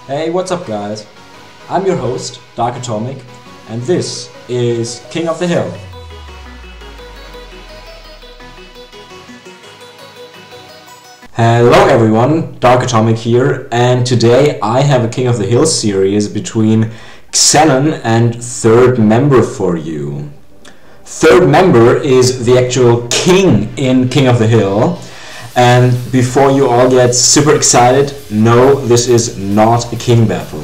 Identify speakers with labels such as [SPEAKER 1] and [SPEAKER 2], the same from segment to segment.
[SPEAKER 1] Hey, what's up guys? I'm your host, Dark Atomic, and this is King of the Hill. Hello everyone, Dark Atomic here, and today I have a King of the Hill series between Xennon and Third Member for you. Third Member is the actual king in King of the Hill. And before you all get super excited, no, this is not a king battle.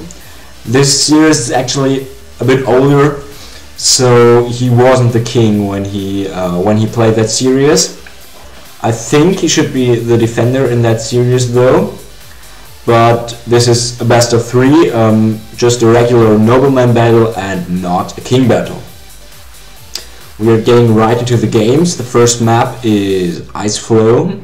[SPEAKER 1] This series is actually a bit older, so he wasn't the king when he played that series. I think he should be the defender in that series though. But this is a best of 3, just a regular nobleman battle and not a king battle. We are getting right into the games. The first map is Ice Flow.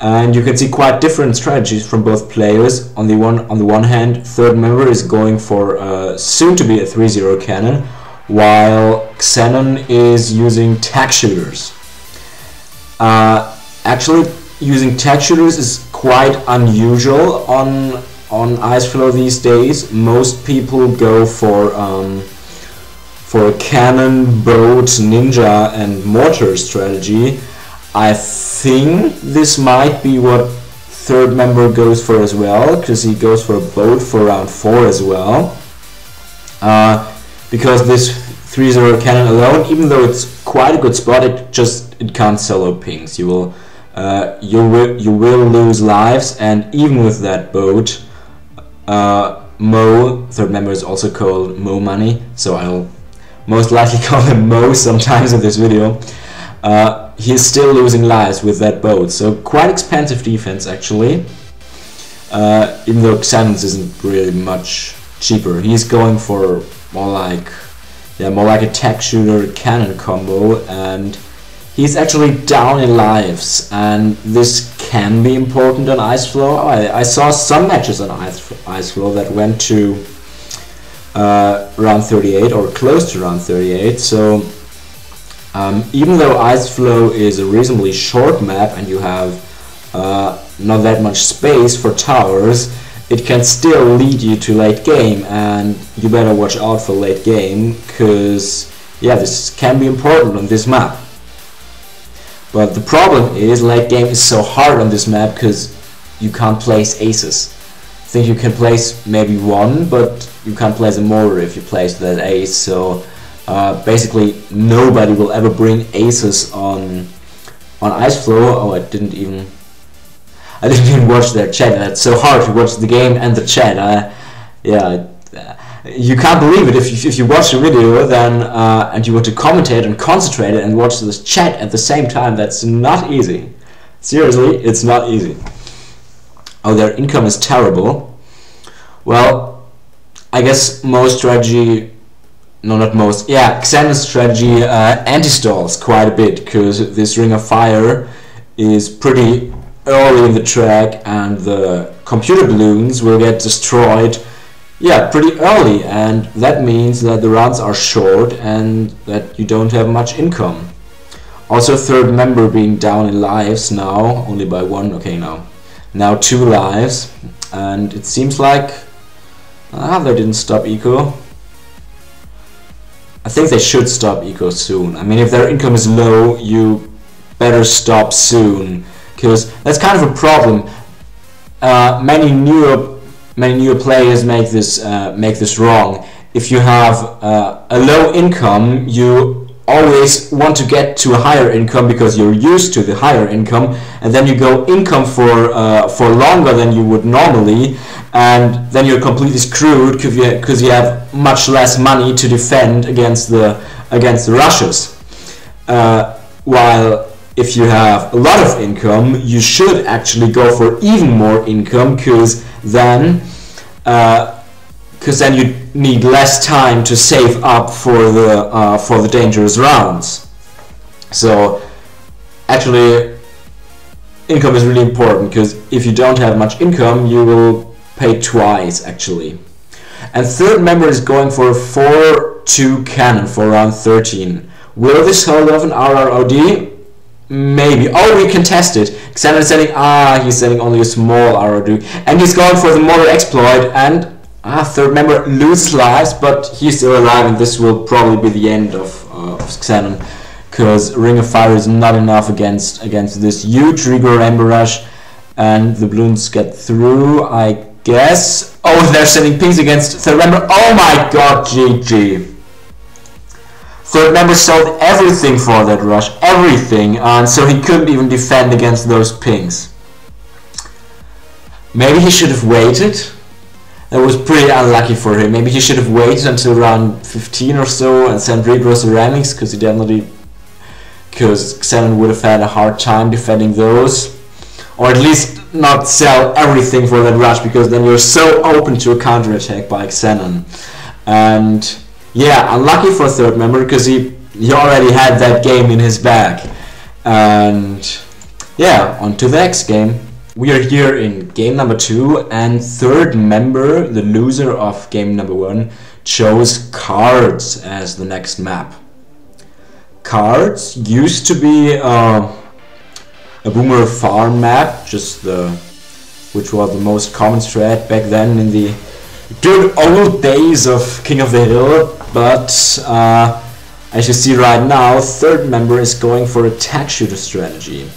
[SPEAKER 1] And you can see quite different strategies from both players. On the one hand, Third Member is going for soon to be a 3-0 cannon, while Xennon is using tack shooters. Actually, using tack shooters is quite unusual on Ice Flow these days. Most people go for a cannon, boat, ninja, and mortar strategy. I think this might be what Third Member goes for as well, because he goes for a boat for round 4 as well. Because this 3-0 cannon alone, even though it's quite a good spot, it can't solo pings. You will lose lives, and even with that boat, Mo, Third Member is also called Mo Money, so I'll most likely call him Mo sometimes in this video. He's still losing lives with that boat, so quite expensive defense actually. Even though Xennon's isn't really much cheaper. He's going for more like a tack shooter tack combo, and he's actually down in lives, and this can be important on Ice Flow. I saw some matches on Ice Flow that went to round 38 or close to round 38, so even though Ice Flow is a reasonably short map and you have not that much space for towers, it can still lead you to late game, and you better watch out for late game, because yeah, this can be important on this map. But the problem is late game is so hard on this map because you can't place aces. I think you can place maybe one, but you can't place a mortar if you place that ace, so basically nobody will ever bring aces on Ice Flow. Oh, I didn't even watch their chat. It's so hard to watch the game and the chat. You can't believe it if you watch the video then and you want to commentate and concentrate and watch this chat at the same time. That's not easy. Seriously, it's not easy. Oh, their income is terrible. Well, I guess most strategy. No, not most. Yeah, Xennon's strategy anti-stalls quite a bit, because this Ring of Fire is pretty early in the track and the computer balloons will get destroyed, yeah, pretty early, and that means that the rounds are short and that you don't have much income. Also, Third Member being down in lives now, only by 1, okay, now 2 lives, and it seems like they didn't stop eco. I think they should stop eco soon. I mean, if their income is low, you better stop soon, because that's kind of a problem. Many newer players make this wrong. If you have a low income, you always want to get to a higher income because you're used to the higher income, and then you go income for longer than you would normally, and then you're completely screwed because you have much less money to defend against the rushes. While if you have a lot of income, you should actually go for even more income, because then you need less time to save up for the dangerous rounds. So actually, income is really important, because if you don't have much income, you will pay twice actually. And Third Member is going for a 4-2 cannon for round 13. Will this hold off an RROD? maybe. Oh, we can test it. Xennon is sending, he's sending only a small arrow dude. And he's going for the mortar exploit, and third member loses lives, but he's still alive, and this will probably be the end of Xennon, because Ring of Fire is not enough against this huge Rigor Ember Rush, and the Bloons get through, I guess. Oh, they're sending pings against third member. Oh my god, GG. Third member sold everything for that rush, everything, and so he couldn't even defend against those pings. Maybe he should have waited. That was pretty unlucky for him. Maybe he should have waited until round 15 or so and sent Rigro Ceramics, because Xennon would have had a hard time defending those. Or at least not sell everything for that rush, because then you're so open to a counterattack by Xennon. And yeah, unlucky for third member, because he already had that game in his bag. And yeah, on to the next game. We are here in game number 2, and third member, the loser of game number 1, chose Cards as the next map. Cards used to be a boomer farm map, which was the most common strat back then in the good old days of King of the Hill, but as you see right now, third member is going for a tag shooter strategy.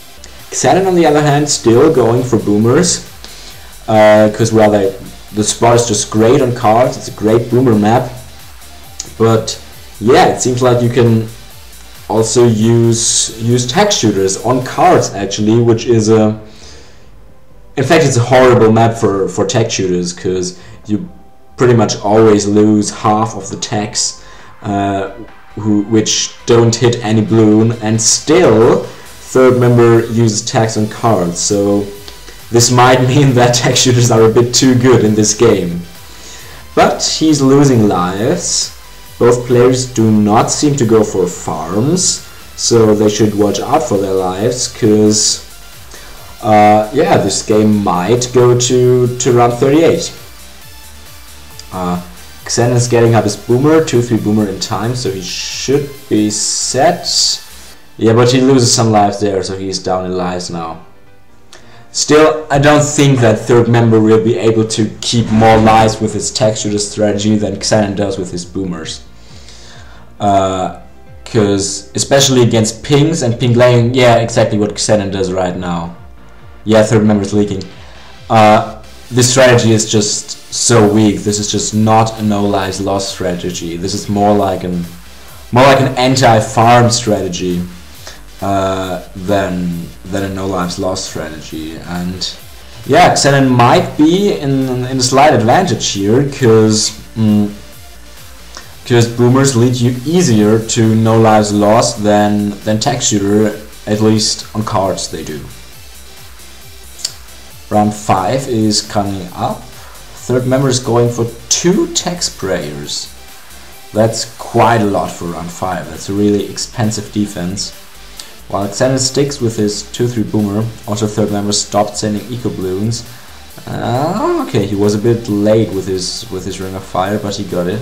[SPEAKER 1] Xennon, on the other hand, still going for boomers, because well, the spot is just great on Cards. It's a great boomer map, but yeah, it seems like you can also use tag shooters on Cards actually, which is in fact it's a horrible map for tag shooters, because you pretty much always lose half of the tags which don't hit any Bloon, and still third member uses tags on Cards, so this might mean that tag shooters are a bit too good in this game. But he's losing lives. Both players do not seem to go for farms, so they should watch out for their lives, because yeah, this game might go to round 38. Xennon is getting up his boomer, 2-3 boomer in time, so he should be set. Yeah, but he loses some lives there, so he's down in lives now. Still, I don't think that third member will be able to keep more lives with his tag shooter strategy than Xennon does with his boomers. Because especially against pings and ping laying, yeah, exactly what Xennon does right now. Yeah, third member is leaking. This strategy is just so weak. This is just not a no lives lost strategy. This is more like an anti-farm strategy than a no lives lost strategy. And yeah, Xennon might be in a slight advantage here, because boomers lead you easier to no lives lost than tag shooter, at least on Cards they do. Round 5 is coming up. Third member is going for 2 tag sprayers. That's quite a lot for round 5. That's a really expensive defense. While Xennon sticks with his 2-3 boomer, also third member stopped sending eco Bloons. Okay, he was a bit late with his Ring of Fire, but he got it.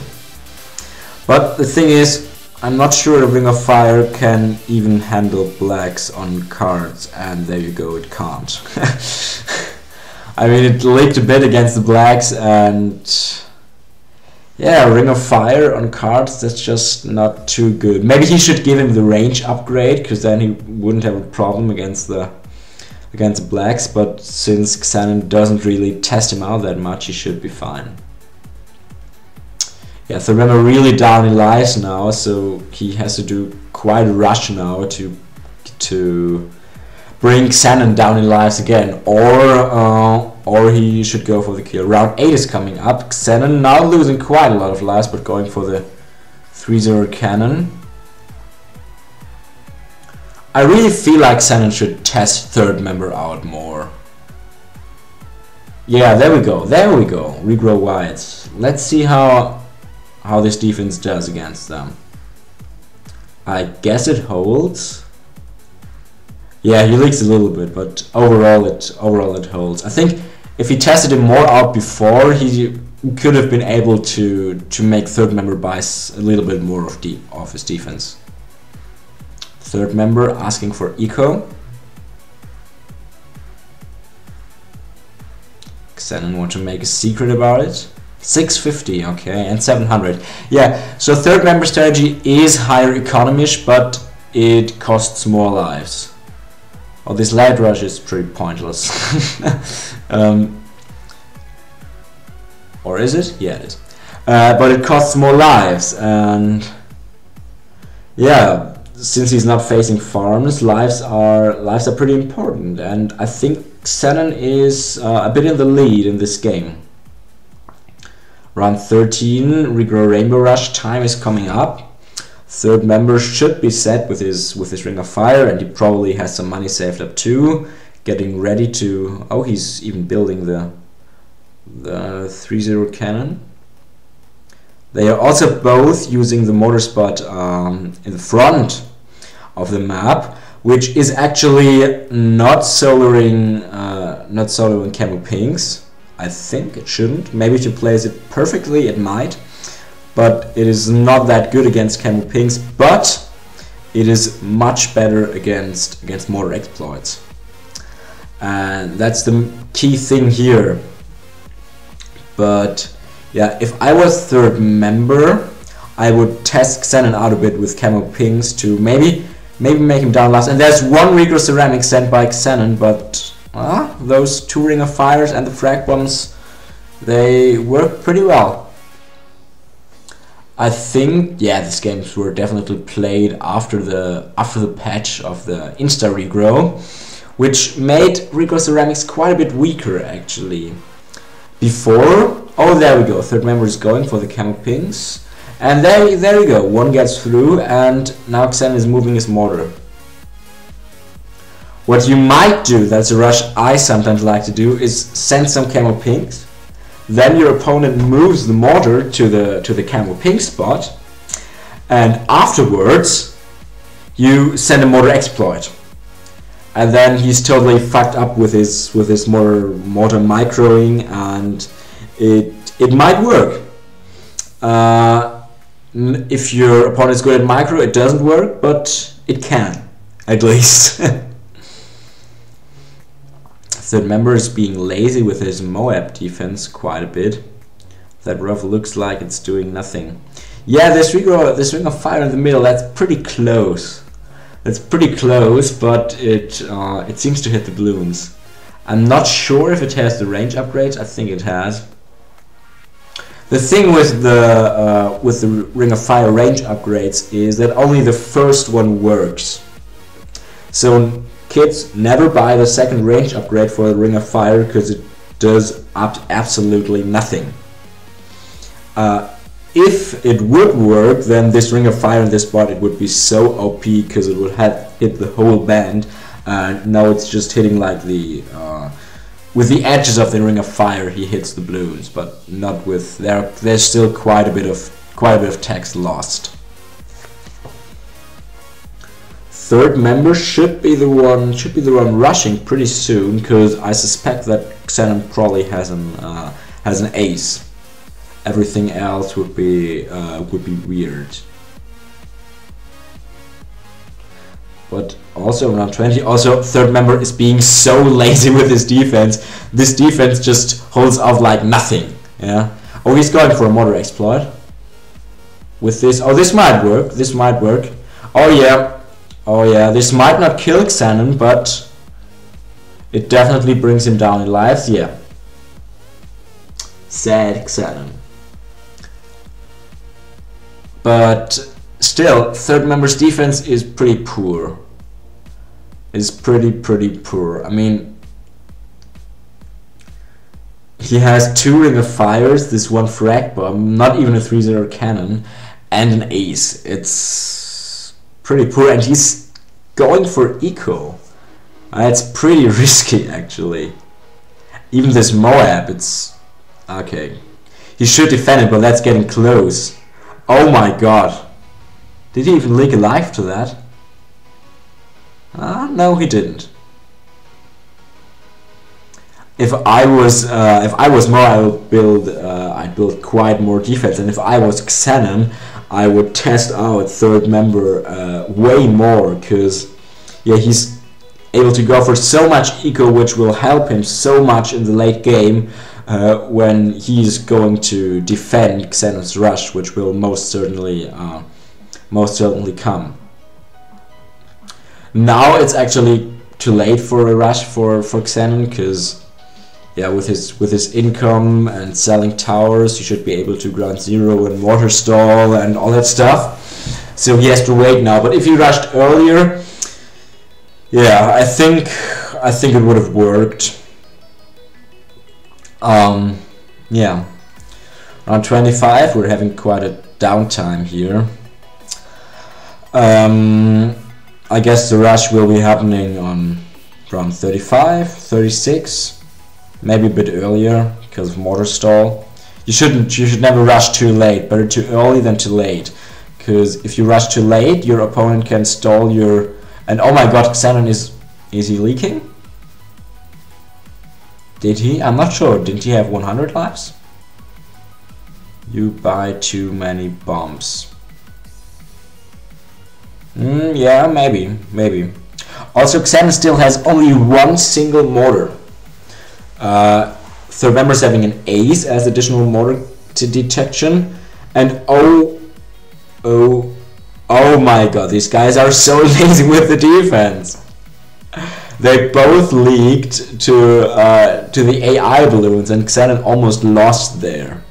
[SPEAKER 1] But the thing is, I'm not sure the Ring of Fire can even handle blacks on Cards, and there you go, it can't. I mean, it leaked a bit against the blacks, and yeah, Ring of Fire on Cards, that's just not too good. Maybe he should give him the range upgrade, because then he wouldn't have a problem against the blacks, but since Xennon doesn't really test him out that much, he should be fine. Yeah, third member really down in lives now, so he has to do quite a rush now to bring Xennon down in lives again, or he should go for the kill. Round 8 is coming up. Xennon now losing quite a lot of lives, but going for the 3-0 cannon. I really feel like Xennon should test third member out more. Yeah, there we go, regrow whites. Let's see how this defense does against them. I guess it holds. Yeah, he leaks a little bit, but overall it holds. I think if he tested him more out before, he could have been able to make third member buy a little bit more of his defense. Third member asking for eco. Xennon want to make a secret about it. 650, okay, and 700. Yeah, so third member strategy is higher economy-ish, but it costs more lives. Oh, this light rush is pretty pointless. Or is it? Yeah, it is. But it costs more lives, and yeah, since he's not facing farms, lives are pretty important, and I think Xennon is a bit in the lead in this game. Round 13, regrow Rainbow Rush time is coming up. Third member should be set with his Ring of Fire, and he probably has some money saved up too. Getting ready to... oh, he's even building the 3-0 cannon. They are also both using the mortar spot in the front of the map, which is actually not soloing camo pinks. I think it shouldn't. Maybe if you place it perfectly, it might, but it is not that good against camo pinks. But it is much better against mortar exploits, and that's the key thing here. But yeah, if I was third member, I would test Xennon out a bit with camo pinks to maybe make him down last. And there's one regrow ceramic sent by Xennon, but those 2 Ring of Fires and the frag bombs, they work pretty well. I think, yeah, these games were definitely played after the patch of the insta regrow, which made regrow ceramics quite a bit weaker actually. Before, oh, there we go, third member is going for the camo pinks, and there we go, one gets through, and now Xennon is moving his mortar. What you might do, that's a rush I sometimes like to do, is send some camo pinks, then your opponent moves the mortar to the camo pink spot, and afterwards you send a mortar exploit. And then he's totally fucked up with his mortar microing, and it might work. If your opponent's good at micro, it doesn't work, but it can, at least. Third member is being lazy with his Moab defense quite a bit. That rough looks like it's doing nothing. Yeah, this Ring of Fire in the middle, that's pretty close. It's pretty close, but it seems to hit the Bloons. I'm not sure if it has the range upgrades. I think it has. The thing with the Ring of Fire range upgrades is that only the first one works. So kids, never buy the second range upgrade for the Ring of Fire, because it does absolutely nothing. If it would work, then this Ring of Fire in this spot, it would be so OP, because it would have hit the whole band. Now it's just hitting like the with the edges of the Ring of Fire. He hits the Bloons, but not with there's still quite a bit of text lost. Third member should be the one rushing pretty soon, because I suspect that Xennon probably has an ace. Everything else would be weird. But also round 20, also third member is being so lazy with his defense. This defense just holds off like nothing. Yeah. Oh, he's going for a mortar exploit. With this, oh, this might work. This might work. Oh yeah. Oh yeah. This might not kill Xennon, but it definitely brings him down in lives. Yeah. Sad Xennon. But still, third member's defense is pretty poor. Is pretty poor. I mean, he has 2 Ring of Fires, this 1 frag bomb, not even a 3-0 cannon, and an ace. It's pretty poor, and he's going for eco. It's pretty risky actually. Even this Moab, it's okay. He should defend it, but that's getting close. Oh my god. Did he even leak a life to that? No, he didn't. If I was Mo, I'd build quite more defense, and if I was Xennon, I would test out third member way more, because yeah, he's able to go for so much eco, which will help him so much in the late game when he's going to defend Xennon's rush, which will most certainly come. Now it's actually too late for a rush for Xennon, because yeah, with his income and selling towers, he should be able to ground zero and mortar stall and all that stuff. So he has to wait now. But if he rushed earlier, yeah, I think it would have worked. Yeah, around 25, we're having quite a downtime here. I guess the rush will be happening on around 35, 36, maybe a bit earlier because of mortar stall. You should never rush too late. Better too early than too late, because if you rush too late, your opponent can stall your. And oh my God, Xennon is he leaking? Did he? I'm not sure. Didn't he have 100 lives? You buy too many bombs. Yeah, maybe. Also, Xennon still has only one single mortar. Third member's having an ace as additional mortar to detection, and oh my God, these guys are so amazing with the defense. They both leaked to the AI balloons, and Xennon almost lost there.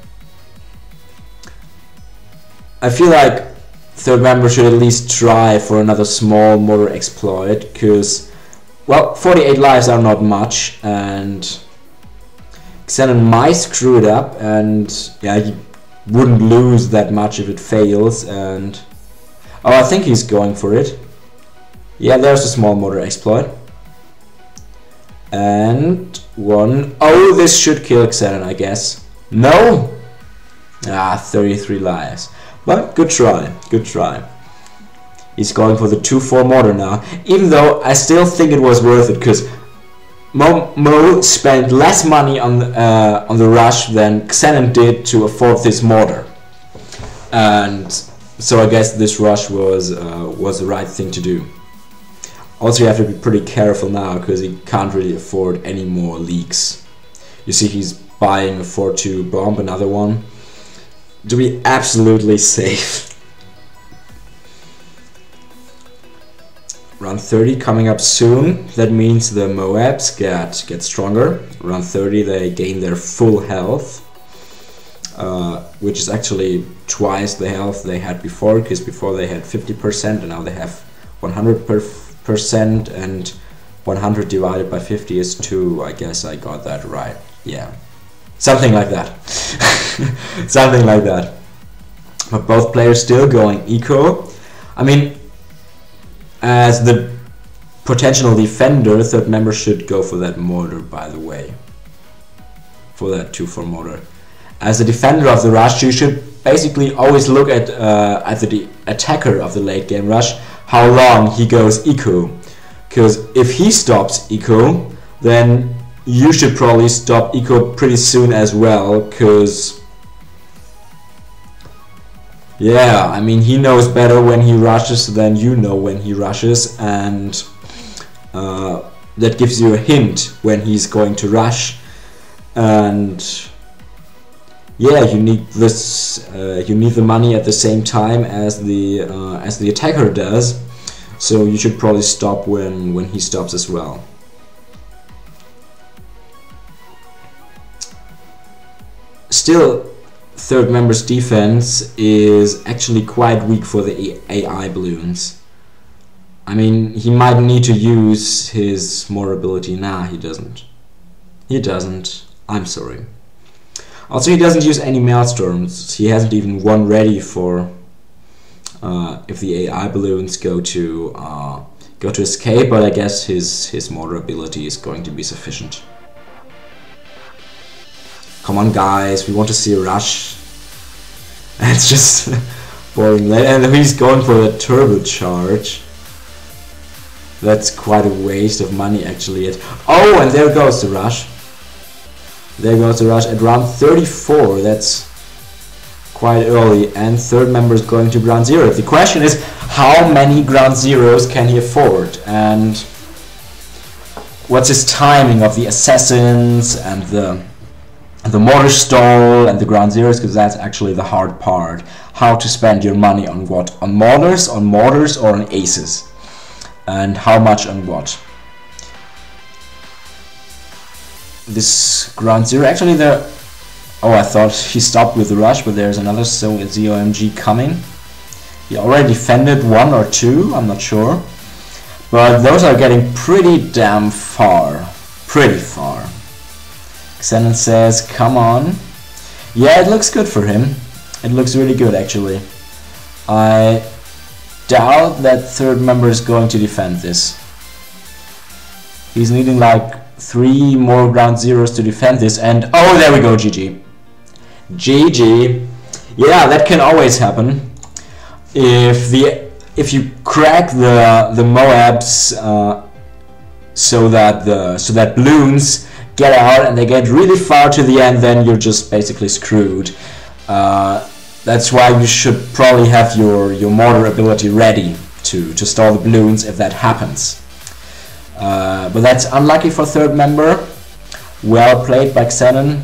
[SPEAKER 1] I feel like third member should at least try for another small mortar exploit, because, well, 48 lives are not much, and Xennon might screw it up, and yeah, he wouldn't lose that much if it fails. And oh, I think he's going for it. Yeah, there's a small mortar exploit. And one. Oh, this should kill Xennon, I guess. No! 33 lives. But good try, good try. He's going for the 2-4 mortar now. Even though I still think it was worth it, because Mo spent less money on the rush than Xennon did to afford this mortar. And so I guess this rush was the right thing to do. Also, you have to be pretty careful now, because he can't really afford any more leaks. You see, he's buying a 4-2 bomb, another one, to be absolutely safe. Round 30 coming up soon. That means the Moabs get stronger. Round 30 they gain their full health, which is actually twice the health they had before, because before they had 50% and now they have 100%, and 100 divided by 50 is 2. I guess I got that right. Yeah, something like that. Something like that. But both players still going eco. I mean, as the potential defender, third member should go for that mortar, by the way. For that 2-4 mortar. As a defender of the rush, you should basically always look at the attacker of the late game rush, how long he goes eco. Because if he stops eco, then you should probably stop eco pretty soon as well, because yeah, I mean, he knows better when he rushes than you know when he rushes, and that gives you a hint when he's going to rush. And yeah, you need this. You need the money at the same time as the attacker does, so you should probably stop when he stops as well. Still, third member's defense is actually quite weak for the AI balloons. I mean, he might need to use his more ability. Nah, he doesn't. He doesn't. I'm sorry. Also, he doesn't use any maelstorms. He hasn't even one ready for if the AI balloons go to escape. But I guess his mortar ability is going to be sufficient. Come on, guys, we want to see a rush. It's just boring. And he's going for the turbocharge. That's quite a waste of money, actually. Oh, and there goes the rush. There goes the rush at round 34. That's quite early, and third member is going to ground zero. The question is, how many ground zeros can he afford, and what's his timing of the assassins and the mortar stall and the ground zeros, because that's actually the hard part. How to spend your money on what? On mortars, or on aces, and how much on what. This ground zero, actually oh, I thought he stopped with the rush, but there's another ZOMG coming. He already defended one or two, I'm not sure, but those are getting pretty damn far, pretty far. Xennon says, come on. Yeah, it looks good for him. It looks really good, actually. I doubt that third member is going to defend this. He's needing like 3 more ground zeros to defend this, and oh, there we go, GG. GG. Yeah, that can always happen. If you crack the Moabs so that Bloons get out and they get really far to the end, then you're just basically screwed. That's why you should probably have your mortar ability ready to stall the Bloons if that happens. But that's unlucky for third member. Well played by Xennon.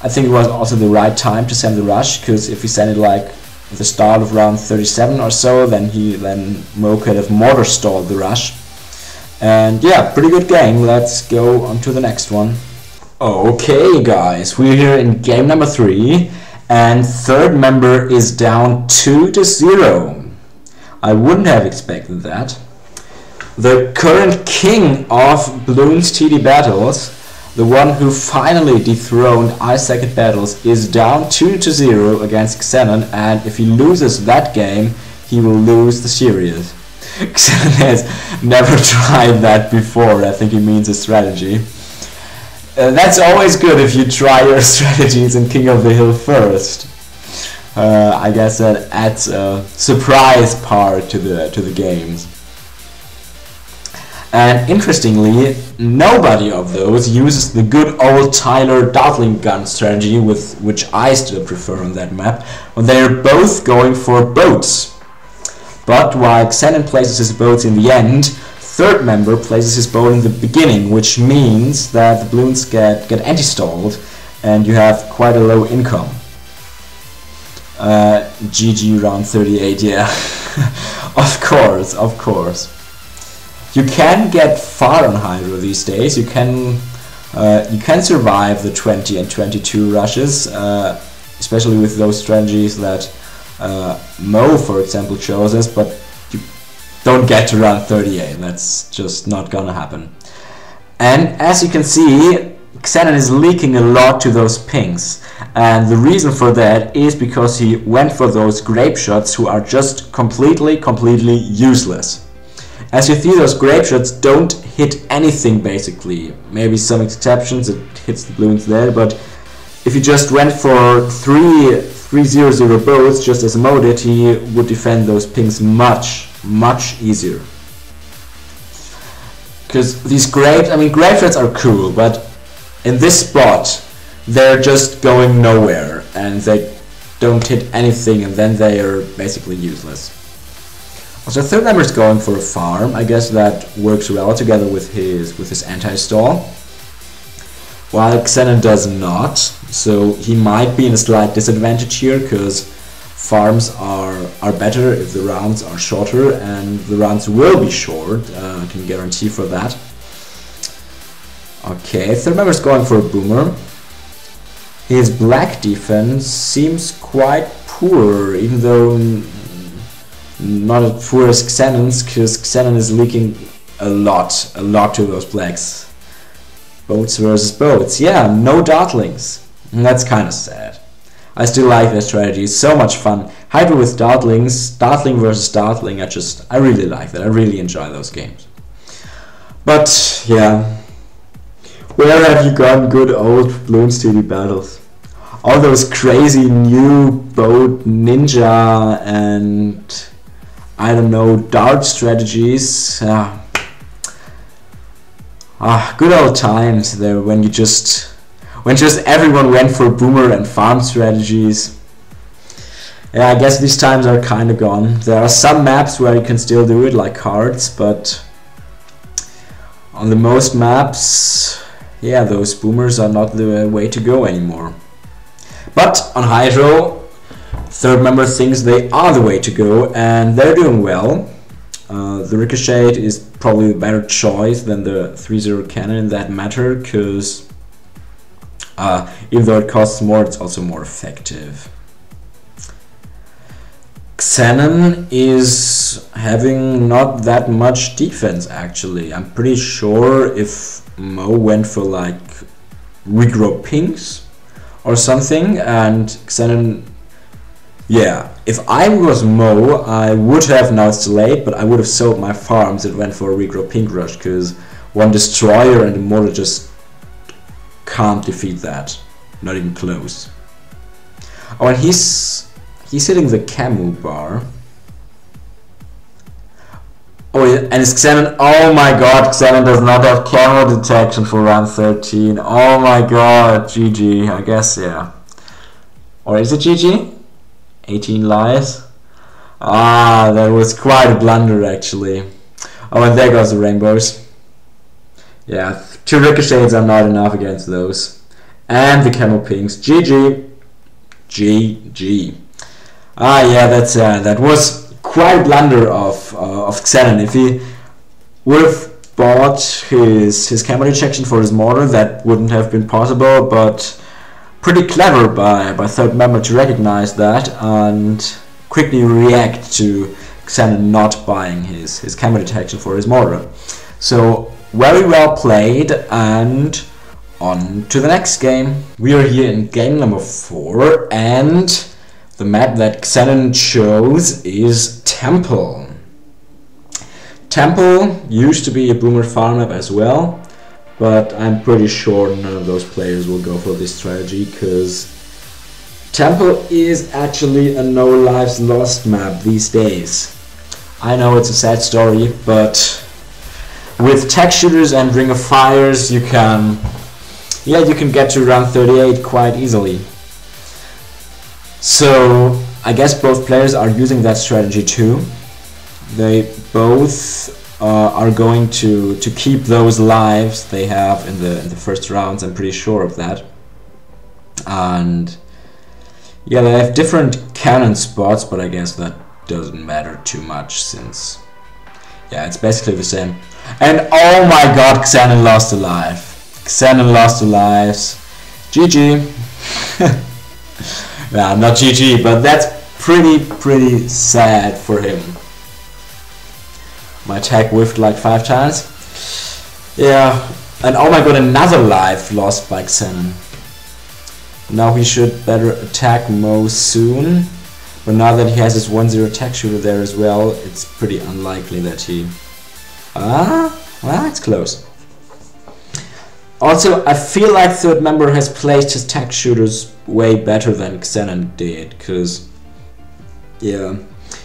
[SPEAKER 1] I think it was also the right time to send the rush, because if he sent it like at the start of round 37 or so, then Mo could have mortar stalled the rush. And yeah, pretty good game. Let's go on to the next one. Okay guys, we're here in game number 3, and third member is down 2-0. I wouldn't have expected that. The current king of Bloons TD Battles, the one who finally dethroned iSecond Battles, is down 2-0 against Xennon, and if he loses that game, he will lose the series. Xennon has never tried that before. I think he means a strategy. That's always good if you try your strategies in King of the Hill first. I guess that adds a surprise part to the games. And interestingly, nobody of those uses the good old Tyler Dartling gun strategy, which I still prefer on that map, when they are both going for boats. But while Xennon places his boats in the end, third member places his boat in the beginning, which means that the Bloons get anti-stalled and you have quite a low income. GG round 38, yeah. Of course. You can get far on Hydro these days. You can survive the 20 and 22 rushes, especially with those strategies that Mo, for example, chose us, but you don't get to round 38. That's just not gonna happen. And as you can see, Xennon is leaking a lot to those pings, and the reason for that is because he went for those grape shots who are just completely useless. As you see, those grape shots don't hit anything basically. Maybe some exceptions, it hits the Bloons there, but if you just went for 3-0-0 boats, just as Mo did, he would defend those pings much easier. Because these grape shots are cool, but in this spot, they're just going nowhere, and they don't hit anything, and then they are basically useless. So third member is going for a farm. I guess that works well together with his anti-stall, while Xennon does not. So he might be in a slight disadvantage here, because farms are better if the rounds are shorter, and the rounds will be short. I can guarantee for that. Okay, third member is going for a boomer. His black defense seems quite poor, even though not as poor as Xennon's, because Xennon is leaking a lot to those blacks. Boats versus boats. Yeah, no Dartlings. And that's kind of sad. I still like that strategy. It's so much fun. Hydro with Dartlings, Dartling versus Dartling. I really like that. I really enjoy those games. But yeah, where have you gone, good old Bloons TD Battles? All those crazy new boat ninja and I don't know, dart strategies. Good old times there when just everyone went for boomer and farm strategies. Yeah, I guess these times are kind of gone. There are some maps where you can still do it, like cards, but on the most maps, yeah, those boomers are not the way to go anymore. But on Hydro, third member thinks they are the way to go, and they're doing well. The Ricochet is probably a better choice than the 3-0 cannon in that matter, because even though it costs more, it's also more effective. Xennon is having not that much defense actually. I'm pretty sure if Mo went for like regrow pinks or something, and Xennon, yeah, if I was Mo, I would have, now it's too late, but I would have sold my farms and went for a regrow pink rush, because one destroyer and Immortal just can't defeat that, not even close. Oh, and he's hitting the Camu bar. Oh, and it's Xennon. Oh my god, Xennon does not have camo detection for round 13. Oh my god, GG, I guess, yeah. Or is it GG? 18 lives? Ah, that was quite a blunder actually. Oh, and there goes the rainbows. Yeah, 2 ricochets are not enough against those. And the camo pinks. GG. GG. Ah, yeah, that was quite a blunder of Xennon. If he would have bought his camo detection for his mortar, that wouldn't have been possible, but pretty clever by third member to recognize that and quickly react to Xennon not buying his camo detection for his mortar. So very well played, and on to the next game. We are here in game number 4, and the map that Xennon chose is Temple. Temple used to be a boomer farm map as well, but I'm pretty sure none of those players will go for this strategy, because Temple is actually a no lives lost map these days. I know it's a sad story, but with tech shooters and ring of fires you can get to round 38 quite easily. So I guess both players are using that strategy too. They both are going to keep those lives they have in the first rounds. I'm pretty sure of that. And yeah, they have different cannon spots, but I guess that doesn't matter too much, since yeah, it's basically the same. And oh my god, Xennon lost a life. Xennon lost 2 lives. GG. Yeah, not GG, but that's pretty sad for him. My attack whiffed like 5 times. Yeah, and oh my god, another life lost by Xennon. Now he should better attack Mo soon, but now that he has his 1-0 attack shooter there as well, it's pretty unlikely that he... well, it's close. Also, I feel like third member has placed his tech shooters way better than Xennon did, because yeah,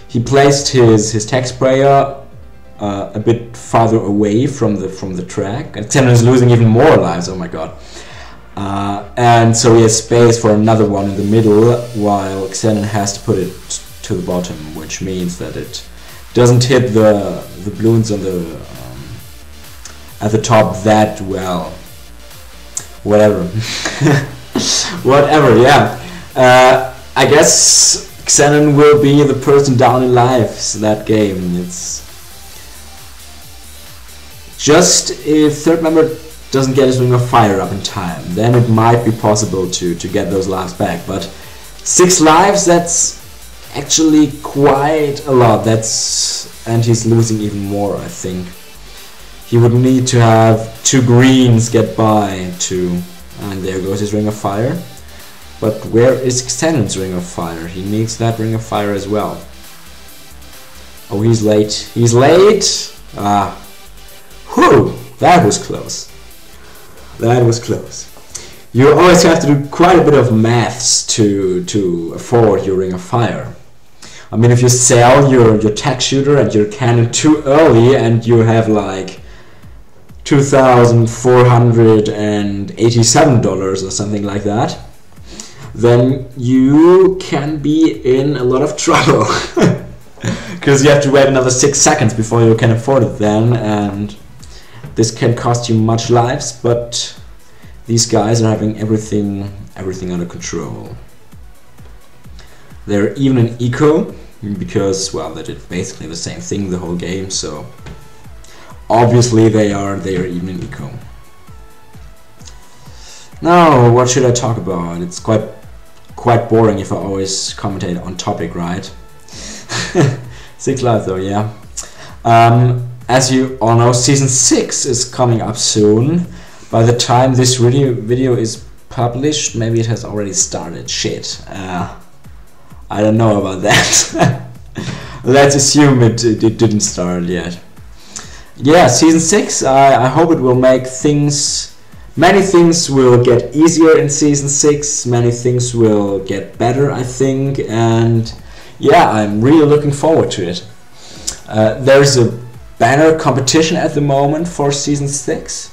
[SPEAKER 1] he placed his tech sprayer a bit farther away from the track, and Xennon is losing even more lives. Oh my god! And so he has space for another one in the middle, while Xennon has to put it to the bottom, which means that it doesn't hit the Bloons on the at the top that well. Whatever. Whatever, yeah. I guess Xennon will be the person down in lives that game. It's just if third member doesn't get his ring of fire up in time, then it might be possible to get those lives back. But 6 lives, that's actually quite a lot. And he's losing even more, I think. He would need to have 2 greens get by to... And there goes his ring of fire. But where is Xennon's ring of fire? He needs that ring of fire as well. Oh, he's late. He's late! Ah. Whew! That was close. That was close. You always have to do quite a bit of maths to afford your ring of fire. I mean, if you sell your tech shooter and your cannon too early and you have like $2,487 or something like that, then you can be in a lot of trouble. Because you have to wait another 6 seconds before you can afford it then, and this can cost you much lives, but these guys are having everything under control. They're even in eco, because, well, they did basically the same thing the whole game, so obviously they are even in eco. Now, what should I talk about? It's quite boring if I always commentate on topic, right? 6 lives though, yeah. As you all know, season 6 is coming up soon. By the time this video is published, maybe it has already started. Shit. I don't know about that. Let's assume it didn't start yet. Yeah, season 6, I hope it will make things... Many things will get easier in season 6, many things will get better, I think, and yeah, I'm really looking forward to it. There's a banner competition at the moment for season 6,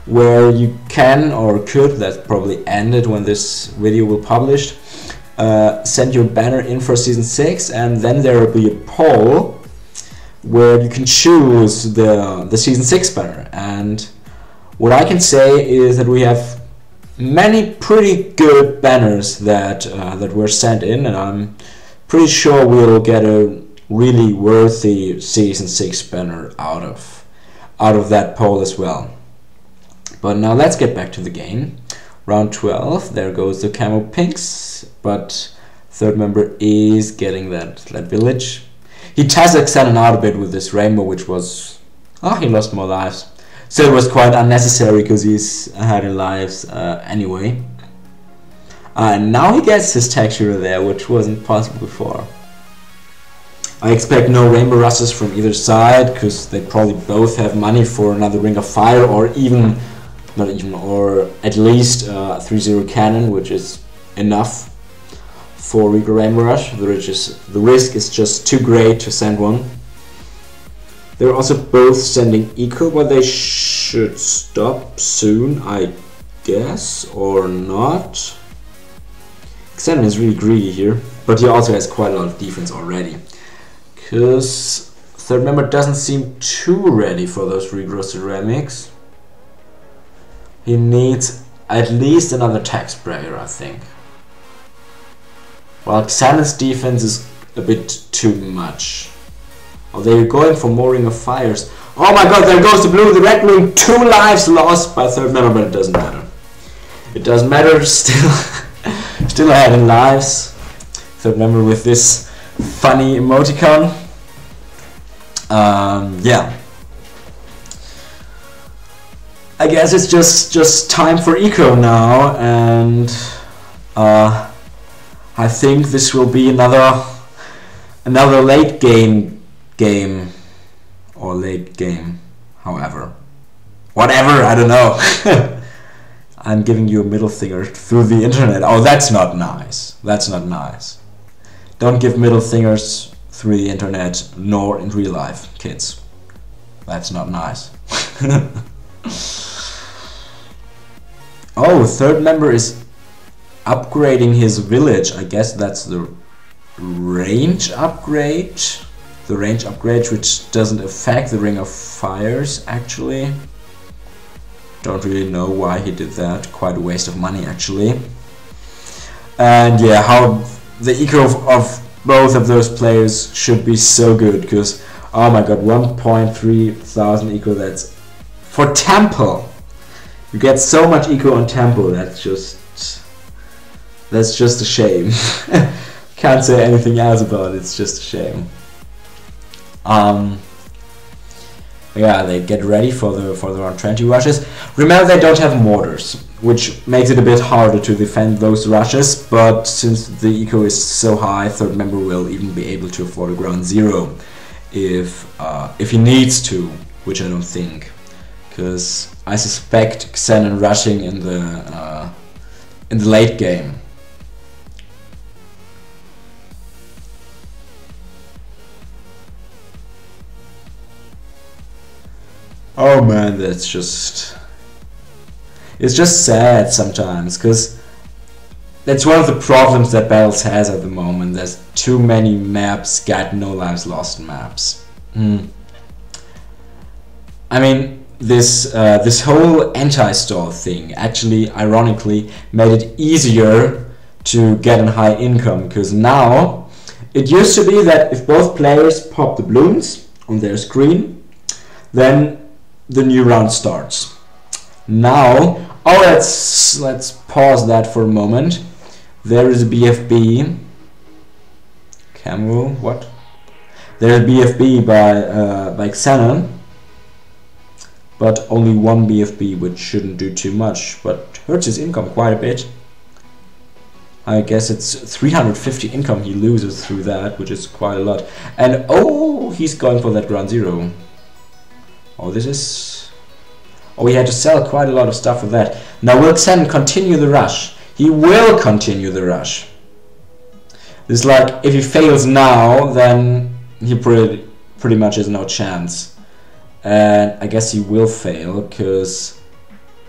[SPEAKER 1] where you can or could, that probably ended when this video will publish, send your banner in for season 6, and then there will be a poll where you can choose the season 6 banner. And what I can say is that we have many pretty good banners that were sent in, and I'm pretty sure we'll get a really worthy season 6 banner out of that poll as well. But now let's get back to the game. Round 12, there goes the camo pinks, but third member is getting that village. He tested Xennon out a bit with this rainbow, which was... oh, he lost more lives. So it was quite unnecessary because he's ahead in lives anyway. And now he gets his texture there, which wasn't possible before. I expect no rainbow rushes from either side, because they probably both have money for another ring of fire, or or at least 3-0 cannon, which is enough for Reaper Rainbow Rush. The risk is just too great to send one. They're also both sending eco, but they should stop soon, I guess, or not. Xennon is really greedy here, but he also has quite a lot of defense already, because third member doesn't seem too ready for those regrowth ceramics. He needs at least another tech sprayer, I think. While Xennon's defense is a bit too much. Oh, they're going for more Ring of Fires. Oh my god, there goes the blue, the red blue, 2 lives lost by third member, but it doesn't matter. It doesn't matter, still ahead in lives. Third member with this funny emoticon. Yeah. I guess it's just time for eco now, and I think this will be another late game, however, whatever, I don't know. I'm giving you a middle finger through the internet. Oh, that's not nice. That's not nice. Don't give middle fingers through the internet, nor in real life, kids. That's not nice. Oh, third member is upgrading his village. I guess that's the range upgrade. The range upgrade, which doesn't affect the Ring of Fires, actually. Don't really know why he did that. Quite a waste of money, actually. And yeah, how the eco of both of those players should be so good, because oh my god, 1.3 thousand eco, that's for Temple. You get so much eco on Temple, that's just a shame. Can't say anything else about it, it's just a shame. Yeah, they get ready for the round 20 rushes. Remember, they don't have mortars, which makes it a bit harder to defend those rushes, but since the eco is so high, third member will even be able to afford a ground 0 if he needs to, which I don't think, because I suspect Xennon rushing in the late game. Oh man, it's just sad sometimes, because that's one of the problems that Battles has at the moment. There's too many maps, got no lives lost maps. I mean, this whole anti-stall thing actually, ironically, made it easier to get a high income, because now it used to be that if both players pop the balloons on their screen, then the new round starts. Now, let's pause that for a moment. There is a BFB. Camel, what? There's a BFB by Xennon, but only one BFB, which shouldn't do too much, but hurts his income quite a bit. I guess it's 350 income he loses through that, which is quite a lot. And oh, he's going for that ground zero. Oh, this is... Oh, he had to sell quite a lot of stuff for that. Now will Xennon continue the rush? He will continue the rush. It's like, if he fails now, then he pretty much has no chance. And I guess he will fail, because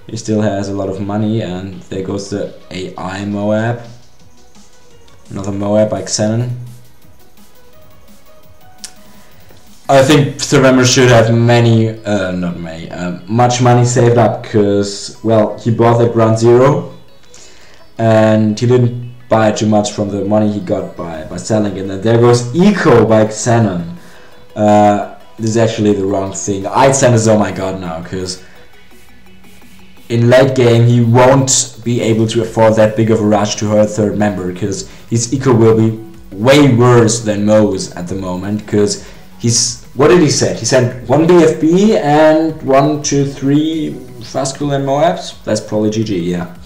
[SPEAKER 1] he still has a lot of money, and there goes the AI Moab. Another Moab by Xennon. I think Survivor should have much money saved up, because, well, he bought that ground zero, and he didn't buy too much from the money he got by selling it. And there goes Eco by Xennon. This is actually the wrong thing. I'd send a oh my god now, because in late game he won't be able to afford that big of a rush to her third member, because his eco will be way worse than Mo's at the moment, because he's... What did he send? He sent one BFB and 1, 2, 3 Fascul and Moabs? That's probably GG, yeah.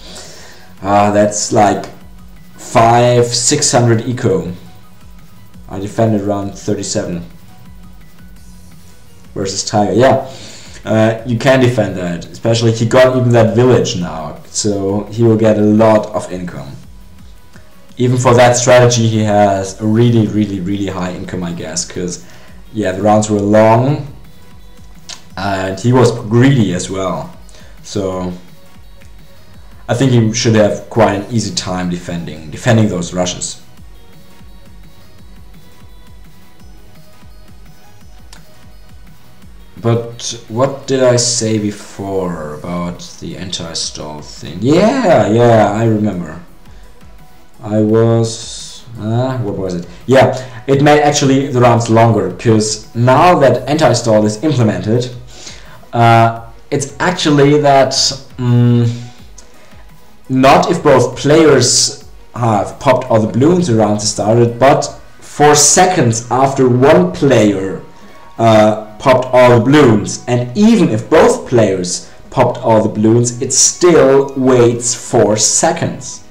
[SPEAKER 1] That's like 500-600 eco. I defended around 37 versus Tiger, yeah. You can defend that, especially he got even that village now, so he will get a lot of income. Even for that strategy he has a really high income, I guess, because yeah, the rounds were long and he was greedy as well, so I think he should have quite an easy time defending those rushes. But what did I say before about the anti-stall thing? Yeah, I remember. I was... what was it? Yeah, it made actually the rounds longer, because now that anti-stall is implemented, it's actually that not if both players have popped all the balloons around the started, but 4 seconds after one player popped all the balloons, and even if both players popped all the balloons, it still waits 4 seconds.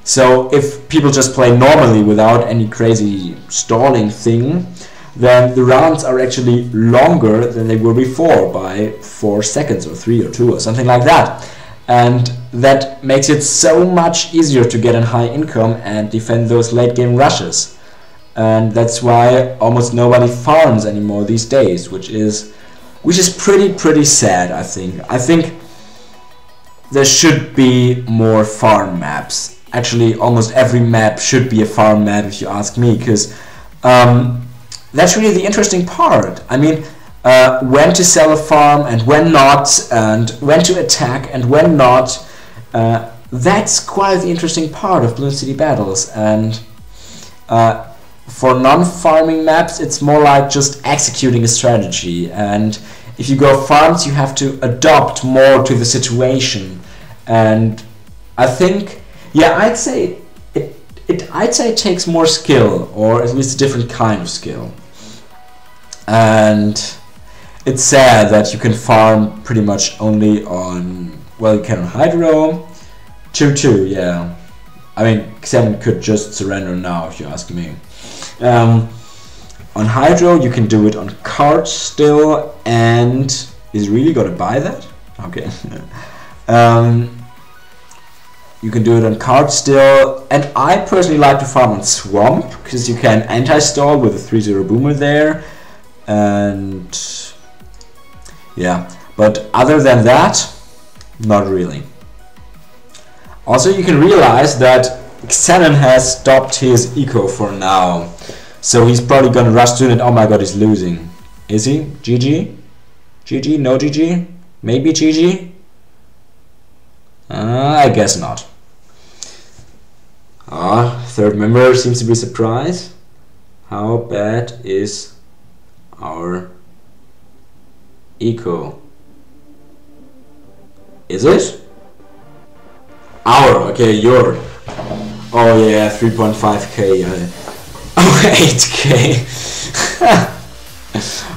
[SPEAKER 1] So if people just play normally without any crazy stalling thing, then the rounds are actually longer than they were before by 4 seconds or 3 or 2 or something like that. And that makes it so much easier to get a high income and defend those late game rushes. And that's why almost nobody farms anymore these days, which is pretty sad. I think there should be more farm maps. Actually, almost every map should be a farm map, if you ask me, because that's really the interesting part. I mean, when to sell a farm and when not, and when to attack and when not. That's quite the interesting part of Bloons City Battles. And for non-farming maps, it's more like just executing a strategy, and if you go farms you have to adopt more to the situation. And I think, yeah, I'd say it takes more skill, or at least a different kind of skill. And it's sad that you can farm pretty much only on, well, you can on Hydro, 2-2, yeah. I mean, Xennon could just surrender now, if you ask me. On Hydro you can do it on card still, and is really gonna buy that? Okay. You can do it on card still, and I personally like to farm on Swamp, because you can anti-stall with a 3-0 boomer there, and yeah, but other than that, not really. Also, you can realize that Xennon has stopped his eco for now. So he's probably gonna rush soon and oh my god, he's losing. Is he? GG? GG? No GG? Maybe GG? I guess not. Third member seems to be surprised. How bad is our eco? Is it? Our, okay, your. Oh yeah, 3.5k. Oh, 8k.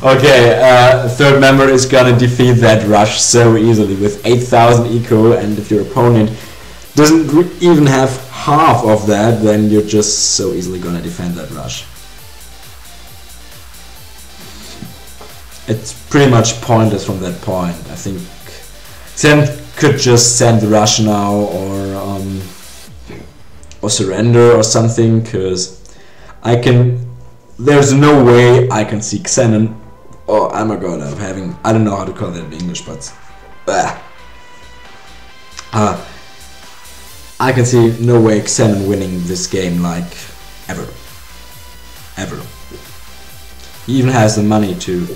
[SPEAKER 1] Okay, third member is gonna defeat that rush so easily with 8,000 eco, and if your opponent doesn't even have half of that, then you're just so easily gonna defend that rush. It's pretty much pointless from that point. I think Xennon could just send the rush now, or surrender or something, because there's no way I can see Xennon. Oh, I'm a god of having, I don't know how to call that in English, but I can see no way Xennon winning this game, like, ever. He even has the money to,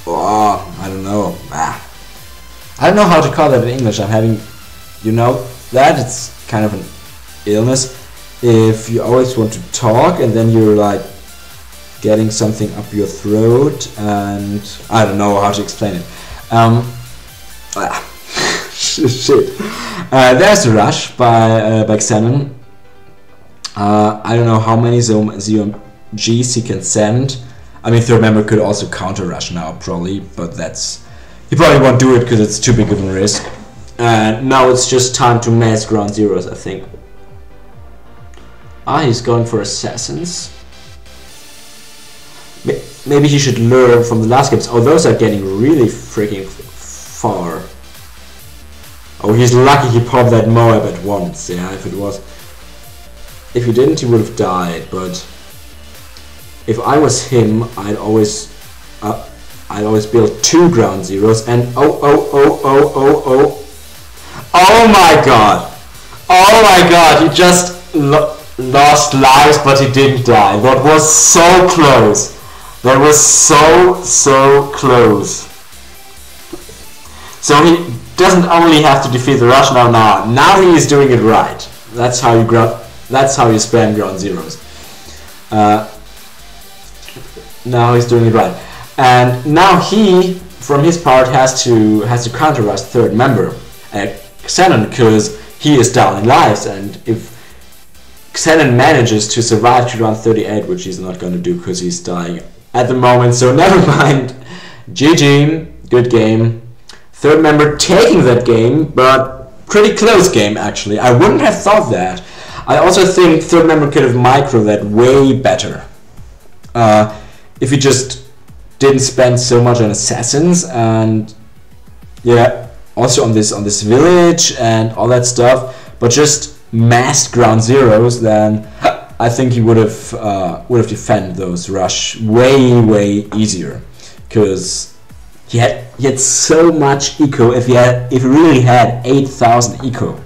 [SPEAKER 1] I don't know. I don't know how to call that in English. I'm having, you know, that it's kind of an illness. If you always want to talk and then you're like getting something up your throat, and I don't know how to explain it. Shit. There's a rush by Xennon. I don't know how many ZMGs he can send. I mean, third member could also counter rush now probably, but he probably won't do it because it's too big of a risk. Now it's just time to mass ground zeros, I think. He's going for assassins. Maybe he should learn from the last games. Oh, those are getting really freaking far. Oh, he's lucky he popped that Moab at once. Yeah, if he didn't, he would have died. But if I was him, I'd always build 2 ground zeros. And oh my god! Oh my god! He just lost lives, but he didn't die. That was so close. That was so close. So he doesn't only have to defeat the rush now he is doing it right. That's how you spam ground zeros. Now he's doing it right. And now he, from his part, has to counter rush third member, Xennon, because he is down in lives, and if Xennon manages to survive to round 38, which he's not going to do because he's dying at the moment, so never mind. GG, good game. Third member taking that game, but pretty close game actually. I wouldn't have thought that. I also think third member could have micro that way better. If he just didn't spend so much on assassins, and yeah, also on this village and all that stuff, but just massed ground zeros, then I think he would have defended those rush way easier, because he had so much eco. If he really had 8,000 eco,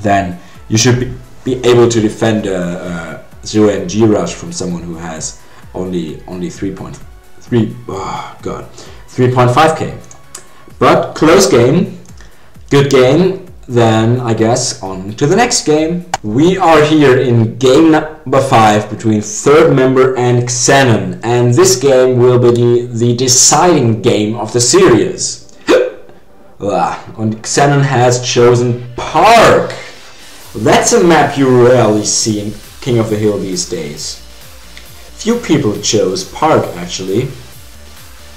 [SPEAKER 1] then you should be able to defend a 0MG rush from someone who has only 3.5k. But close game, good game. Then I guess on to the next game. We are here in game number 5 between third member and Xennon, and this game will be the deciding game of the series. And Xennon has chosen Park. That's a map you rarely see in King of the Hill these days. Few people chose Park actually.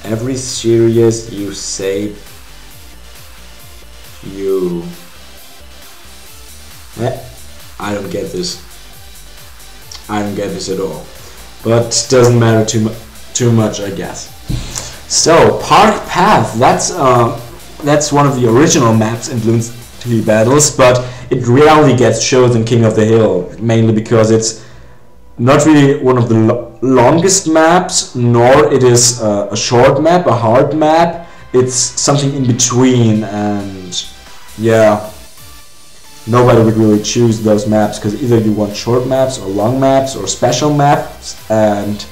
[SPEAKER 1] Every series you say you... I don't get this. I don't get this at all. But doesn't matter too much, I guess. So Park Path. That's one of the original maps in Bloons TV battles, but it rarely gets chosen King of the Hill, mainly because it's not really one of the longest maps, nor it is a short map, a hard map. It's something in between, and yeah. nobody would really choose those maps, because either you want short maps or long maps or special maps, and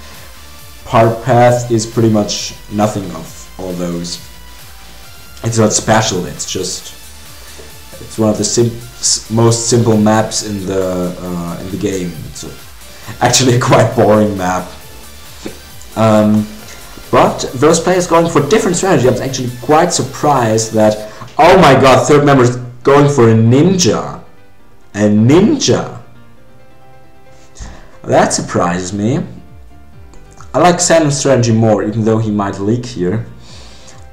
[SPEAKER 1] Part Path is pretty much nothing of all those. It's not special, it's just, it's one of the most simple maps in the game. It's actually a quite boring map. But those players going for different strategy. I was actually quite surprised that, oh my god, third member is going for a ninja. A ninja. That surprises me. I like Xennon's strategy more, even though he might leak here.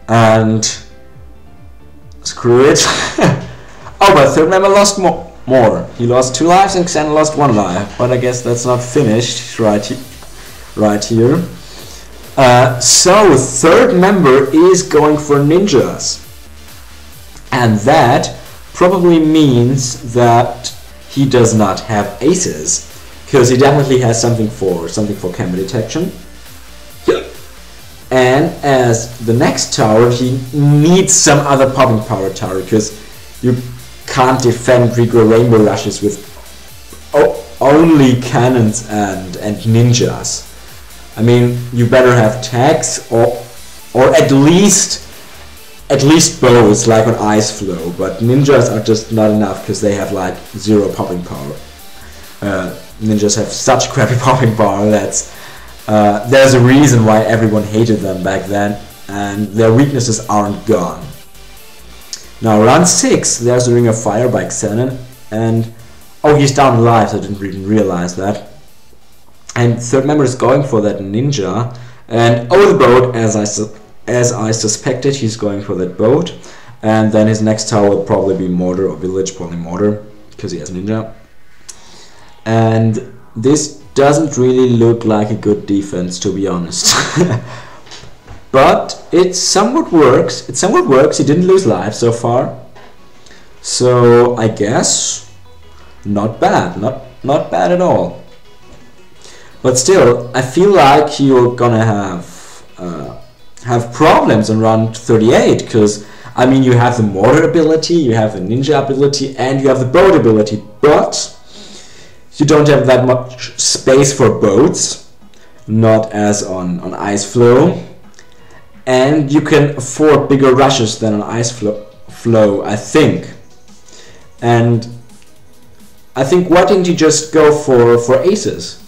[SPEAKER 1] And screw it. Oh, but third member lost more. He lost 2 lives and Xennon lost 1 life. But I guess that's not finished right here. So third member is going for ninjas. And that probably means that he does not have aces, because he definitely has something for camera detection. And as the next tower, he needs some other popping power tower, because you can't defend regrow rainbow rushes with only cannons and ninjas. I mean, you better have tags or at least bows, like on Ice Flow, but ninjas are just not enough because they have like 0 popping power. Ninjas have such crappy popping power that's there's a reason why everyone hated them back then, and their weaknesses aren't gone. Now round 6, there's a Ring of Fire by Xennon, and oh, he's down alive, so I didn't even realize that. And third member is going for that ninja, and over the boat, as I suspected, he's going for that boat. And then his next tower will probably be mortar or village, probably mortar, because he has ninja. And this doesn't really look like a good defense, to be honest. But it somewhat works. It somewhat works. He didn't lose life so far, so I guess not bad, not bad at all. But still, I feel like you're gonna have problems on round 38, because I mean, you have the mortar ability, you have the ninja ability, and you have the boat ability, but you don't have that much space for boats, not as on Ice Flow, and you can afford bigger rushes than on Ice Flow, I think. And I think, why didn't you just go for aces?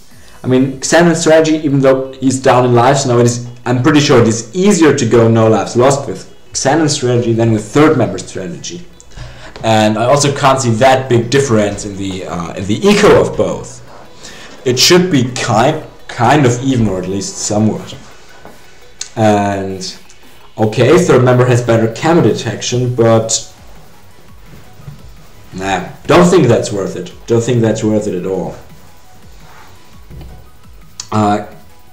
[SPEAKER 1] I mean, Xennon's strategy, even though he's down in lives now, I'm pretty sure it is easier to go no lives lost with Xennon's strategy than with third member strategy. And I also can't see that big difference in the eco of both. It should be kind of even, or at least somewhat. And okay, third member has better camera detection, but nah, don't think that's worth it. Don't think that's worth it at all.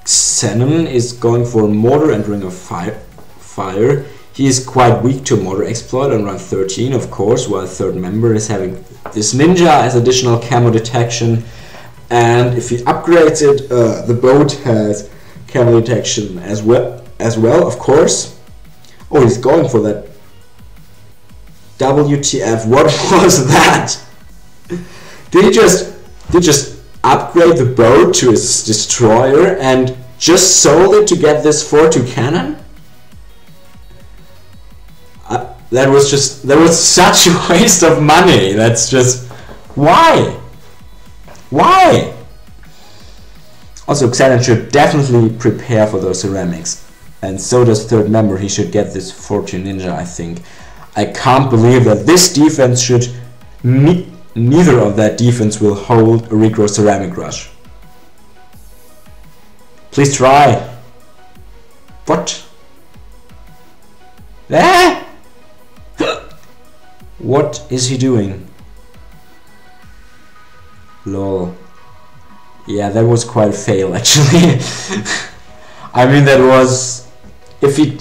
[SPEAKER 1] Xennon is going for mortar and Ring of Fire. He is quite weak to mortar exploit on round 13, of course, while third member is having this ninja as additional camo detection. And if he upgrades it, the boat has camo detection as well, of course. Oh, he's going for that. WTF, what was that? Did he just upgrade the boat to his destroyer and just sold it to get this 4-2 cannon? That was such a waste of money. That's just, why? Why? Also, Xennon should definitely prepare for those ceramics, and so does third member. He should get this 4-2 ninja, I think. I can't believe that this defense should neither of that defense will hold a regrow ceramic rush. Please try. What? Ah! What is he doing? Lol. Yeah, that was quite a fail, actually. I mean, that was, if he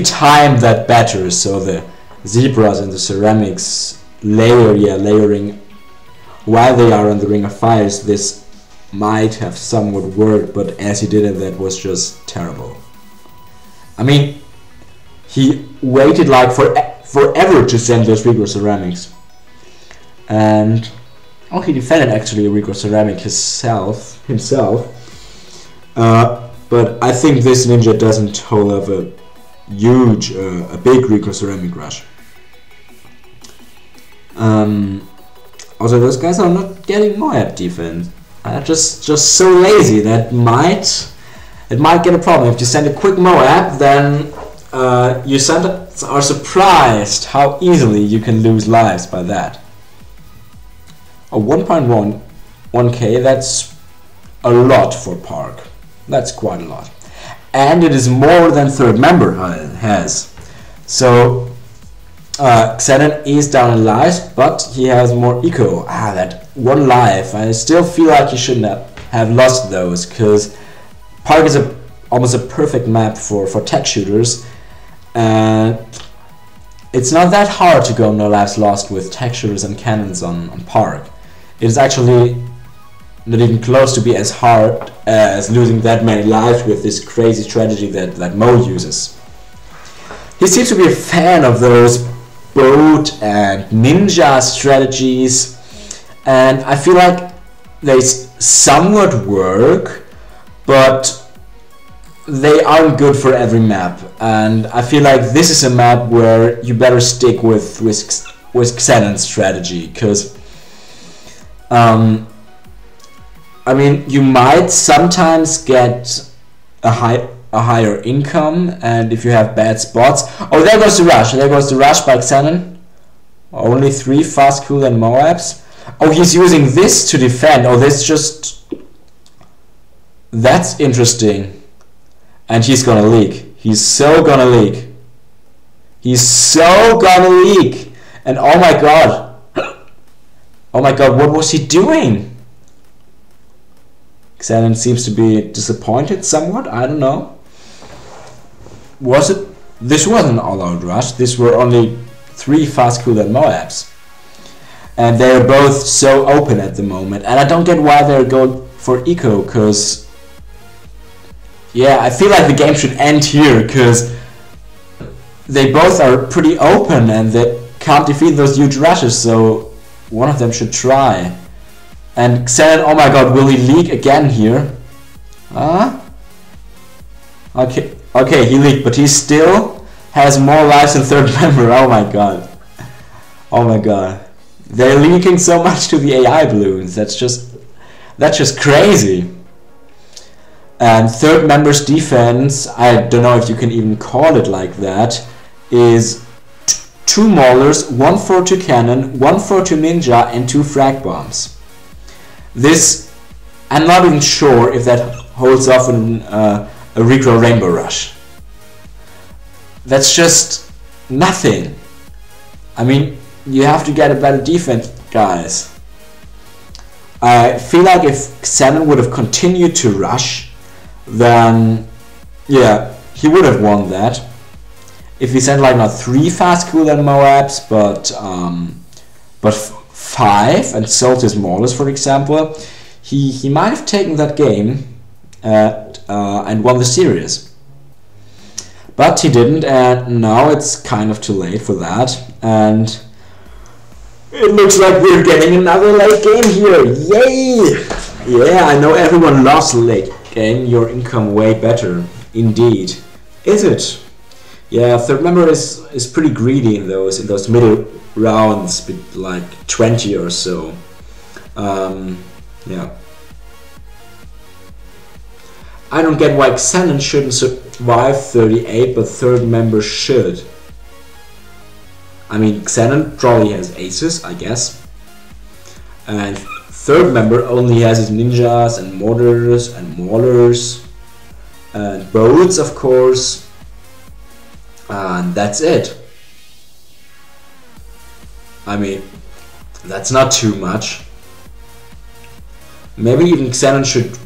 [SPEAKER 1] timed that better, so the zebras and the ceramics layering while they are on the Ring of Fires, this might have somewhat worked, but as he did it, that was just terrible. I mean, he waited like forever to send those regrow ceramics. And oh, he defended actually Rico Ceramic himself. But I think this ninja doesn't hold up a huge, a big Rico Ceramic rush. Also, those guys are not getting Moab defense. Just so lazy that it might get a problem. If you send a quick Moab, then you are surprised how easily you can lose lives by that. A 1.1k, that's a lot for Park. That's quite a lot. And it is more than third member has. So Xennon is down in lives, but he has more eco. That one life. I still feel like he shouldn't have lost those, because Park is almost a perfect map for tech shooters. It's not that hard to go no lives lost with tech shooters and cannons on Park. It is actually not even close to be as hard as losing that many lives with this crazy strategy that Mo uses. He seems to be a fan of those boat and ninja strategies, and I feel like they somewhat work, but they aren't good for every map, and I feel like this is a map where you better stick with Xennon's strategy, because I mean, you might sometimes get a higher income, and if you have bad spots. Oh, there goes the rush. There goes the rush by Xennon. Only 3 fast cool and Moabs. Oh, he's using this to defend. Oh, that's interesting. And he's gonna leak. He's so gonna leak. He's so gonna leak. And oh my god. Oh my god, what was he doing? Xennon seems to be disappointed somewhat, I don't know. Was it? This wasn't an all-out rush, these were only 3 fast cool and Moabs. And they're both so open at the moment, and I don't get why they're going for eco, because yeah, I feel like the game should end here, because they both are pretty open and they can't defeat those huge rushes, so one of them should try. And Xennon, oh my god, will he leak again here? Okay, he leaked, but he still has more lives than third member. Oh my god. Oh my god. They're leaking so much to the AI Bloons. That's just crazy. And third member's defense, I don't know if you can even call it like that, is 2 Maulers, 1 4-2 cannon, 1 4-2 ninja, and 2 frag bombs. This, I'm not even sure if that holds off in a Recro Rainbow Rush. That's just nothing. I mean, you have to get a better defense, guys. I feel like if Xennon would have continued to rush, then yeah, he would have won that. If he sent like not 3 fast cool and Moabs, but 5 and sold his Maulers, for example, he might have taken that game and won the series. But he didn't, and now it's kind of too late for that, and it looks like we're getting another late game here. Yay! Yeah, I know everyone loves late game. Your income way better, indeed. Is it? Yeah, third member is pretty greedy in those middle rounds, like 20 or so. Yeah. I don't get why Xennon shouldn't survive 38, but third member should. I mean, Xennon probably has aces, I guess. And third member only has his ninjas and mortars and maulers and boats, of course. And that's it. I mean, that's not too much. Maybe even Xennon should...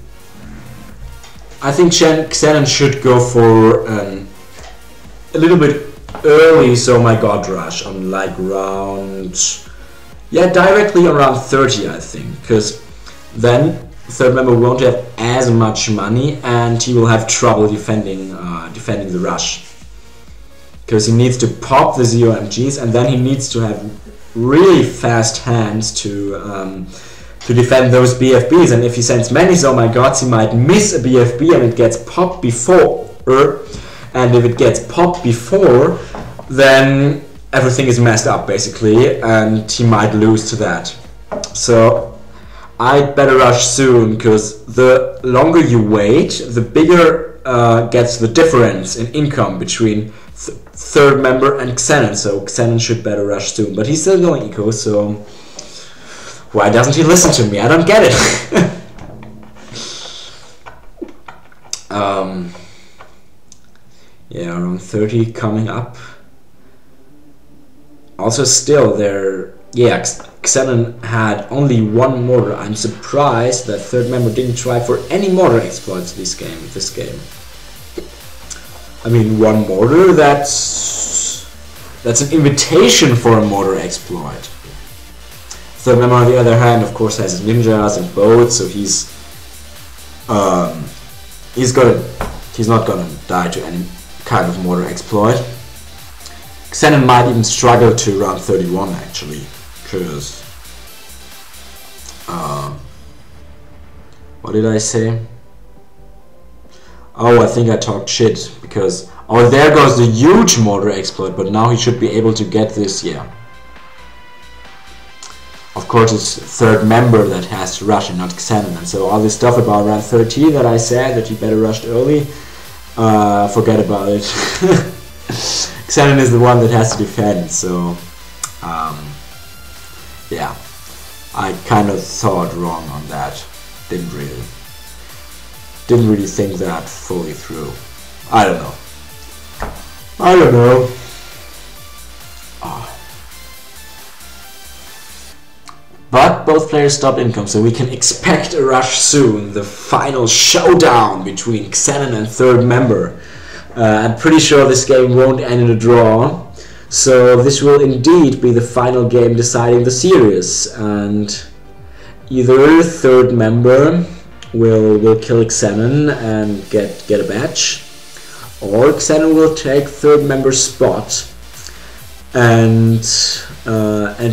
[SPEAKER 1] I think Xennon should go for a little bit early So My God rush on like round... Yeah, directly around 30, I think. Because then third member won't have as much money and he will have trouble defending the rush. Because he needs to pop the 0 MGs and then he needs to have really fast hands to defend those BFBs, and if he sends many oh my gods, he might miss a BFB and it gets popped before, and if it gets popped before, then everything is messed up basically, and he might lose to that. So I'd better rush soon, because the longer you wait, the bigger gets the difference in income between third member and Xennon, so Xennon should better rush soon. But he's still going eco, so why doesn't he listen to me? I don't get it. Yeah, around 30 coming up. Also still there, yeah, Xennon had only one mortar. I'm surprised that third member didn't try for any mortar exploits this game. I mean, one mortar, that's an invitation for a mortar exploit. Third member on the other hand, of course, has ninjas and boats, so he's not gonna die to any kind of mortar exploit. Xennon might even struggle to round 31 actually, because what did I say? Oh, I think I talked shit, because oh, there goes the huge mortar exploit, but now he should be able to get this, yeah. Of course it's third member that has to rush and not Xennon, and so all this stuff about round 30 that I said that he better rushed early, forget about it. Xennon is the one that has to defend, so yeah, I kind of thought wrong on that. Didn't really think that fully through. I don't know. But both players stopped income, so we can expect a rush soon. The final showdown between Xennon and third member. I'm pretty sure this game won't end in a draw, so this will indeed be the final game deciding the series, and either third member will kill Xennon and get a badge, or Xennon will take third member's spot and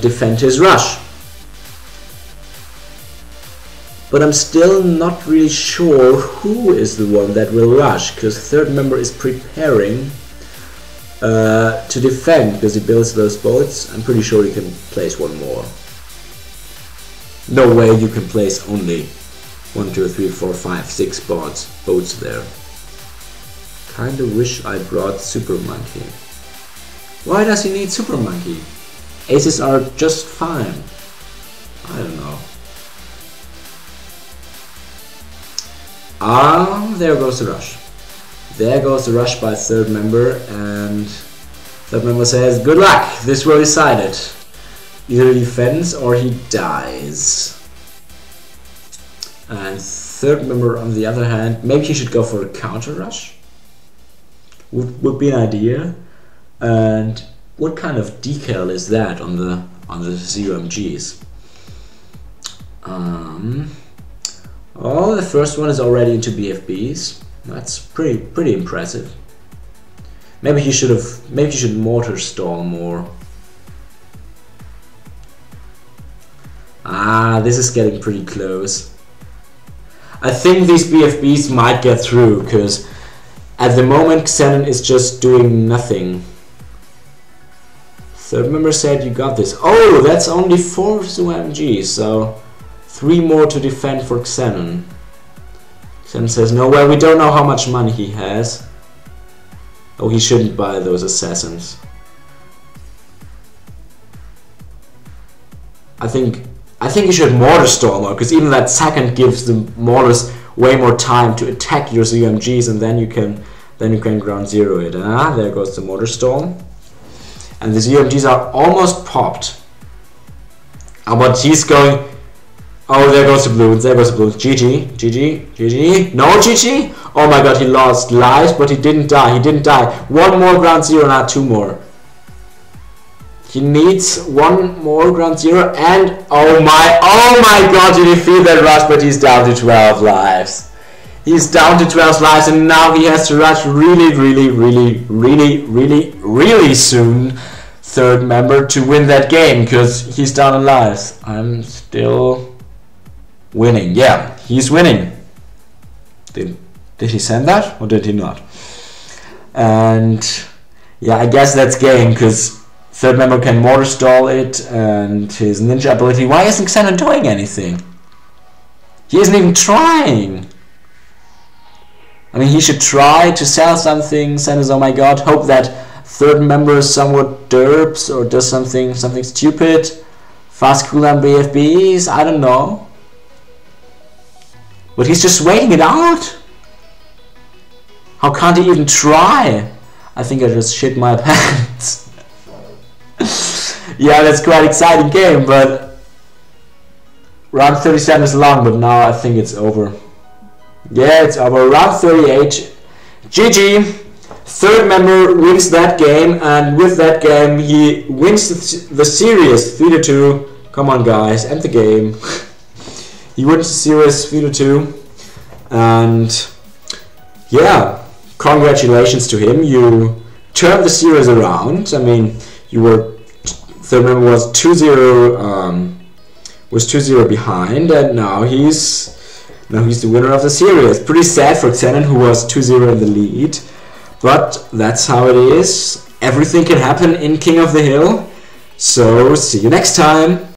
[SPEAKER 1] defend his rush. But I'm still not really sure who is the one that will rush, because third member is preparing to defend, because he builds those boats. I'm pretty sure he can place one more. No way you can place only 1, 2, 3, 4, 5, 6 boats there. Kinda wish I brought Super Monkey. Why does he need Super Monkey? Aces are just fine. I don't know. There goes the rush. There goes the rush by third member, and third member says, good luck, this will decide it. Either he defends or he dies. And third member on the other hand, maybe he should go for a counter rush. Would be an idea. And what kind of decal is that on the ZOMGs? Oh, the first one is already into BFBs. That's pretty impressive. Maybe he should mortar stall more. This is getting pretty close. I think these BFBs might get through, because at the moment Xennon is just doing nothing. Third member said you got this. Oh, that's only 4 ZOMGs, so 3 more to defend for Xennon. Xennon says, no, well, we don't know how much money he has. Oh, he shouldn't buy those assassins. I think you should mortar stall more, because even that second gives the mortars way more time to attack your ZOMGs, and then you can ground zero it. There goes the mortar stall. And the ZOMGs are almost popped. But he's going. Oh, there goes the Bloons, there goes the Bloons. GG. No GG? Oh my god, he lost lives, but he didn't die. One more ground zero, not 2 more. He needs 1 more ground zero, and oh my god, he defeated that rush, but he's down to 12 lives. He's down to 12 lives, and now he has to rush really soon. third member to win that game, because he's down in lives. I'm still winning. Yeah, he's winning. Did he send that or did he not? And yeah, I guess that's game, because third member can mortar stall it and his ninja ability. Why isn't Xennon doing anything? He isn't even trying. I mean, he should try to sell something. Xennon, oh my god, hope that third member is somewhat derps or does something stupid. Fast cooldown BFBs, I don't know. But he's just waiting it out. How can't he even try? I think I just shit my pants. Yeah, that's quite exciting game, but round 37 is long, but now I think it's over. Yeah, it's over. Round 38. GG. Third member wins that game, and with that game he wins the series 3-2. Come on guys, end the game. He wins the series 3-2, and yeah, congratulations to him. You turned the series around. I mean, you were third member was 2-0 behind, and now he's the winner of the series. Pretty sad for Xennon, who was 2-0 in the lead, but that's how it is. Everything can happen in King of the Hill. So see you next time.